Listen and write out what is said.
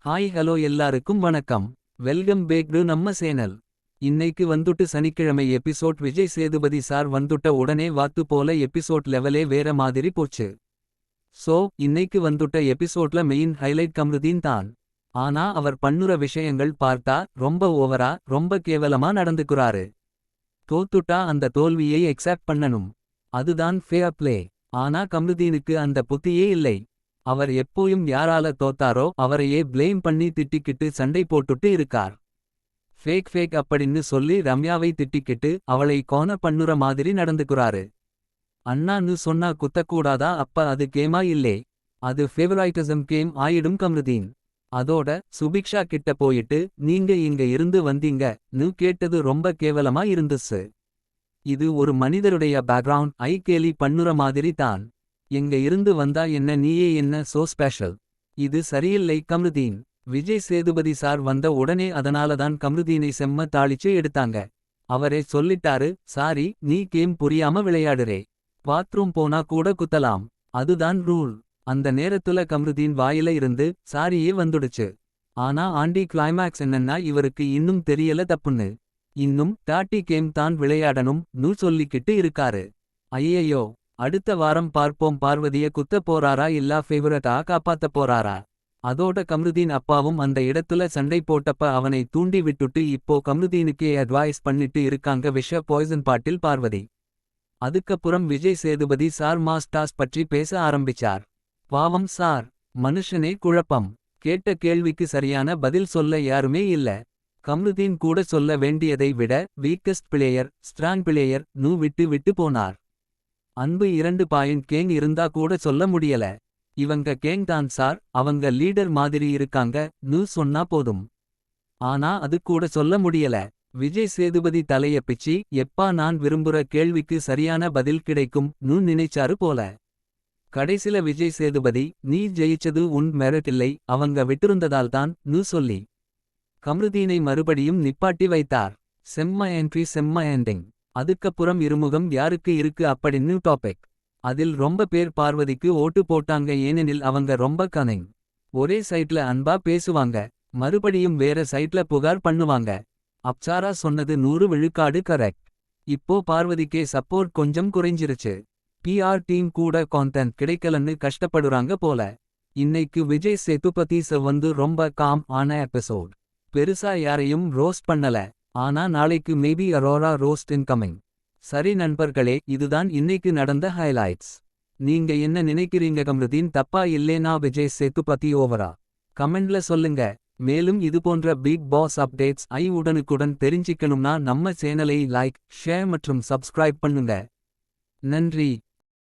Hi hello எல்லாருக்கும் வணக்கம். Welcome back to நம்ம சேனல். இன்னைக்கு வந்துட்டு சனிக்கிழமை எபிசோட். விஜய் சேதுபதி சார் வந்துட்ட உடனே வாத்து போல எபிசோட் லெவலே வேற மாதிரி போச்சு. சோ இன்னைக்கு வந்துட்ட எபிசோட்ல மெயின் ஹைலைட் கம்ருதீன் தான். ஆனா அவர் பண்ணுற விஷயங்கள் பார்த்தா ரொம்ப ஓவரா ரொம்ப கேவலமா நடந்துக்குறாரு. தோத்துட்டா அந்த தோல்வியை எக்ஸாப்ட் பண்ணணும். அதுதான் ஃபேர் ப்ளே. ஆனா கம்ருதீனுக்கு அந்த புத்தியே இல்லை. அவர் எப்போயும் யாரால தோத்தாரோ அவரையே ப்ளேம் பண்ணி திட்டிக்கிட்டு சண்டை போட்டுட்டு இருக்கார். ஃபேக் அப்படின்னு சொல்லி ரம்யாவை திட்டிக்கிட்டு அவளை கோன பண்ணுற மாதிரி நடந்துக்குறாரு. அண்ணான்னு சொன்னா குத்தக்கூடாதா? அப்ப அது கேமா இல்லே. அது ஃபேவரைட்டிசம் கேம் ஆயிடும் கம்ருதீன். அதோட சுபிக்ஷா கிட்ட போயிட்டு நீங்க இங்க இருந்து வந்தீங்கன்னு கேட்டது ரொம்ப கேவலமா இருந்துச்சு. இது ஒரு மனிதருடைய பேக்ரவுண்ட் ஐ கேலி பண்ணுற மாதிரி தான். எங்க இருந்து வந்தா என்ன, நீயே என்ன சோ ஸ்பெஷல்? இது சரியில்லை கம்ருதீன். விஜய் சேதுபதி சார் வந்த உடனே அதனாலதான் கம்ருதீனை செம்ம தாளிச்சு எடுத்தாங்க. அவரே சொல்லிட்டாரு, சாரி நீ கேம் புரியாம விளையாடுறே. பாத்ரூம் போனா கூட குத்தலாம். அதுதான் ரூல். அந்த நேரத்துல கம்ருதீன் வாயில இருந்து சாரியே வந்துடுச்சு. ஆனா ஆண்டி கிளைமேக்ஸ் என்னன்னா இவருக்கு இன்னும் தெரியல தப்புன்னு. இன்னும் டாட்டி கேம் தான் விளையாடணும் சொல்லிக்கிட்டு இருக்காரு. ஐயையோ. அடுத்த வாரம் பார்ப்போம். பார்வதிய குத்த போறாரா இல்ல ஃபேவரட்டா காப்பாத்த போறாரா? அதோட கம்ருதீன் அப்பாவும் அந்த இடத்துல சண்டை போட்டப்ப அவனை தூண்டி விட்டுட்டு இப்போ கம்ருதீனுக்கே அட்வைஸ் பண்ணிட்டு இருக்காங்க விஷ பாய்சன் பாட்டில் பார்வதி. அதுக்கப்புறம் விஜய் சேதுபதி சார் மாஸ்டாஸ் பற்றி பேச ஆரம்பிச்சார். பாவம் சார். மனுஷனே குழப்பம். கேட்ட கேள்விக்கு சரியான பதில் சொல்ல யாருமே இல்ல. கம்ருதீன் கூட சொல்ல வேண்டியதை விட வீக்கஸ்ட் பிளேயர் ஸ்ட்ராங் பிளேயர் விட்டு விட்டு போனார். அன்பு 2 பாயிண்ட் கேங் இருந்தா கூட சொல்ல முடியல. இவங்க கேங் தான் சார், அவங்க லீடர் மாதிரி இருக்காங்க சொன்னா போதும். ஆனா அது கூட சொல்ல முடியல. விஜய் சேதுபதி தலைய பிச்சி எப்பா நான் விரும்புற கேள்விக்கு சரியான பதில் கிடைக்கும்னு நினைச்சாரு போல. கடைசில விஜய் சேதுபதி நீ ஜெயிச்சது உன் மெரிட் இல்லை, அவங்க விட்டிருந்ததால்தான் சொல்லி கம்ருதீனை மறுபடியும் நிப்பாட்டி வைத்தார். செம்ம என்ட்ரி, செம்ம எண்டிங். அதுக்கப்புறம் இருமுகம் யாருக்கு இருக்கு அப்படின்னு டாபிக். அதில் ரொம்ப பேர் பார்வதிக்கு ஓட்டு போட்டாங்க. ஏனெனில் அவங்க ரொம்ப கனிங். ஒரே சைட்ல அன்பா பேசுவாங்க, மறுபடியும் வேற சைட்ல புகார் பண்ணுவாங்க. அப்சாரா சொன்னது 100 விழுக்காடு கரெக்ட். இப்போ பார்வதிக்கே சப்போர்ட் கொஞ்சம் குறைஞ்சிருச்சு. பிஆர் டீம் கூட கான்டென்ட் கிடைக்கலன்னு கஷ்டப்படுறாங்க போல. இன்னைக்கு விஜய் சேதுபதி வந்து ரொம்ப காம் ஆன எபிசோட். பெருசா யாரையும் ரோஸ்ட் பண்ணல. ஆனா நாளைக்கு மேபி அரோரா ரோஸ்ட் இன்கமிங். சரி நண்பர்களே, இதுதான் இன்னைக்கு நடந்த ஹைலைட்ஸ். நீங்க என்ன நினைக்கிறீங்க? கம்ருதீன் தப்பா இல்லேனா விஜய் சேதுபதி ஓவரா? கமெண்ட்ல சொல்லுங்க. மேலும் இதுபோன்ற பிக் பாஸ் அப்டேட்ஸ் உடனுக்குடன் தெரிஞ்சிக்கணும்னா நம்ம சேனலை லைக், ஷேர் மற்றும் சப்ஸ்கிரைப் பண்ணுங்க. நன்றி.